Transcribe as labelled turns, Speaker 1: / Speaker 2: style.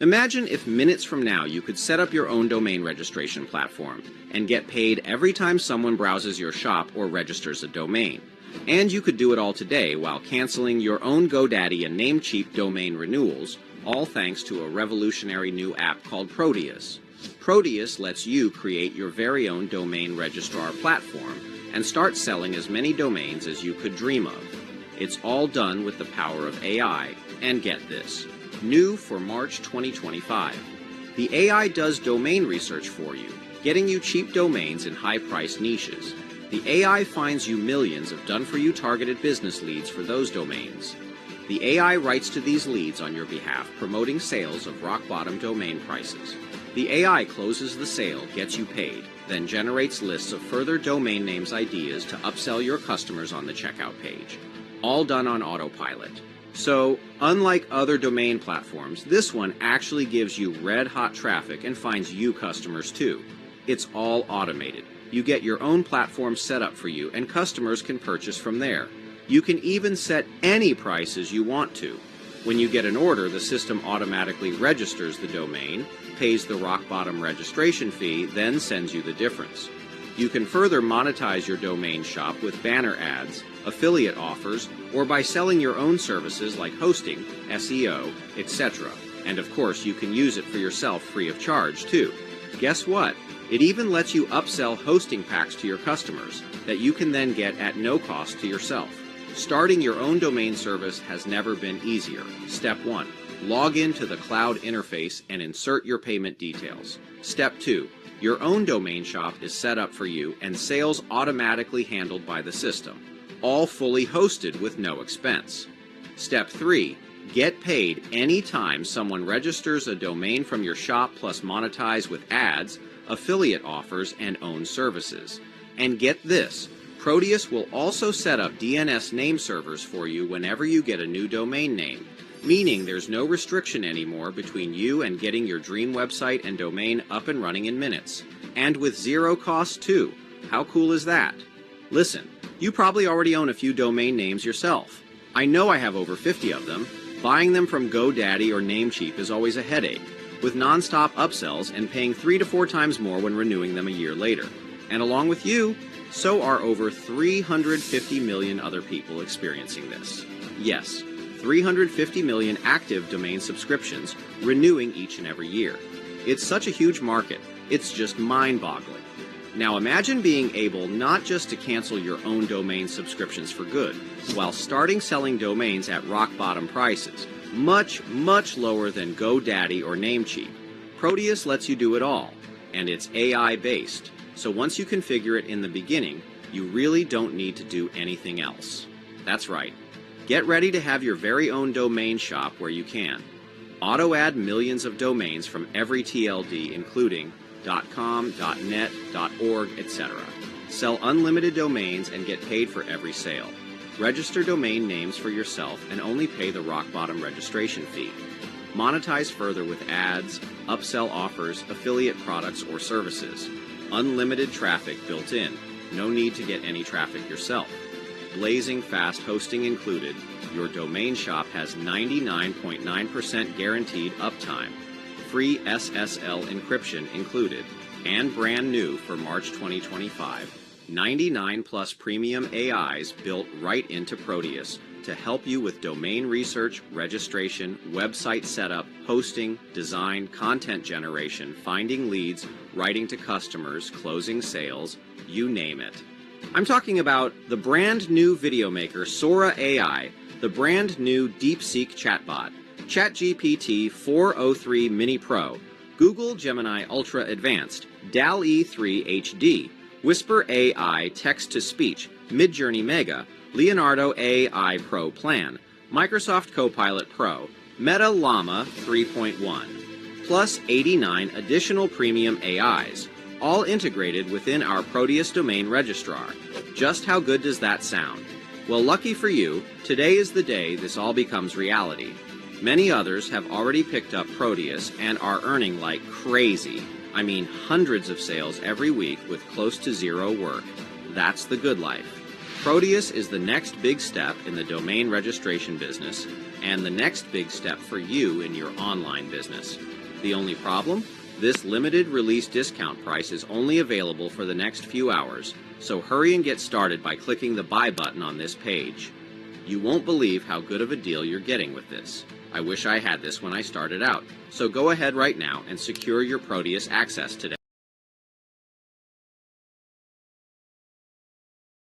Speaker 1: Imagine if minutes from now you could set up your own domain registration platform and get paid every time someone browses your shop or registers a domain. And you could do it all today while canceling your own GoDaddy and Namecheap domain renewals, all thanks to a revolutionary new app called Proteus. Proteus lets you create your very own domain registrar platform and start selling as many domains as you could dream of. It's all done with the power of AI, and get this, new for March 2025. The AI does domain research for you, getting you cheap domains in high-priced niches. The AI finds you millions of done-for-you targeted business leads for those domains. The AI writes to these leads on your behalf, promoting sales of rock-bottom domain prices. The AI closes the sale, gets you paid, then generates lists of further domain names ideas to upsell your customers on the checkout page. All done on autopilot. So, unlike other domain platforms, this one actually gives you red-hot traffic and finds you customers too. It's all automated. You get your own platform set up for you, and customers can purchase from there. You can even set any prices you want to. When you get an order, the system automatically registers the domain, pays the rock-bottom registration fee, then sends you the difference. You can further monetize your domain shop with banner ads, affiliate offers, or by selling your own services like hosting, SEO, etc. And of course, you can use it for yourself free of charge too. Guess what? It even lets you upsell hosting packs to your customers that you can then get at no cost to yourself. Starting your own domain service has never been easier. Step 1. Log into the cloud interface and insert your payment details. Step 2. Your own domain shop is set up for you and sales automatically handled by the system, all fully hosted with no expense. Step 3. Get paid anytime someone registers a domain from your shop plus monetize with ads, affiliate offers, and own services. And get this, Proteus will also set up DNS name servers for you whenever you get a new domain name, meaning there's no restriction anymore between you and getting your dream website and domain up and running in minutes. And with zero cost too. How cool is that? Listen, you probably already own a few domain names yourself. I know I have over 50 of them. Buying them from GoDaddy or Namecheap is always a headache, with non-stop upsells and paying 3 to 4 times more when renewing them a year later. And along with you, so are over 350 million other people experiencing this. Yes, 350 million active domain subscriptions renewing each and every year. It's such a huge market, it's just mind-boggling. Now imagine being able not just to cancel your own domain subscriptions for good, while starting selling domains at rock-bottom prices, much lower than GoDaddy or Namecheap. Proteus lets you do it all, and it's AI-based, so once you configure it in the beginning, you really don't need to do anything else. That's right. Get ready to have your very own domain shop where you can. Auto-add millions of domains from every TLD, including .com, .net, .org, etc. Sell unlimited domains and get paid for every sale. Register domain names for yourself and only pay the rock-bottom registration fee. Monetize further with ads, upsell offers, affiliate products or services. Unlimited traffic built in. No need to get any traffic yourself. Blazing fast hosting included. Your domain shop has 99.9% guaranteed uptime. Free SSL encryption included, and brand new for March 2025, 99 plus premium AIs built right into Proteus to help you with domain research, registration, website setup, hosting, design, content generation, finding leads, writing to customers, closing sales, you name it. I'm talking about the brand new video maker Sora AI, the brand new DeepSeek chatbot, ChatGPT 403 Mini Pro, Google Gemini Ultra Advanced, DALL-E 3 HD, Whisper AI Text-to-Speech, Midjourney Mega, Leonardo AI Pro Plan, Microsoft Copilot Pro, Meta Llama 3.1, plus 89 additional premium AIs, all integrated within our Proteus domain registrar. Just how good does that sound? Well, lucky for you, today is the day this all becomes reality. Many others have already picked up Proteus and are earning like crazy. I mean, hundreds of sales every week with close to zero work. That's the good life. Proteus is the next big step in the domain registration business, and the next big step for you in your online business. The only problem? This limited release discount price is only available for the next few hours, so hurry and get started by clicking the buy button on this page. You won't believe how good of a deal you're getting with this. I wish I had this when I started out, so go ahead right now and secure your Proteus access today.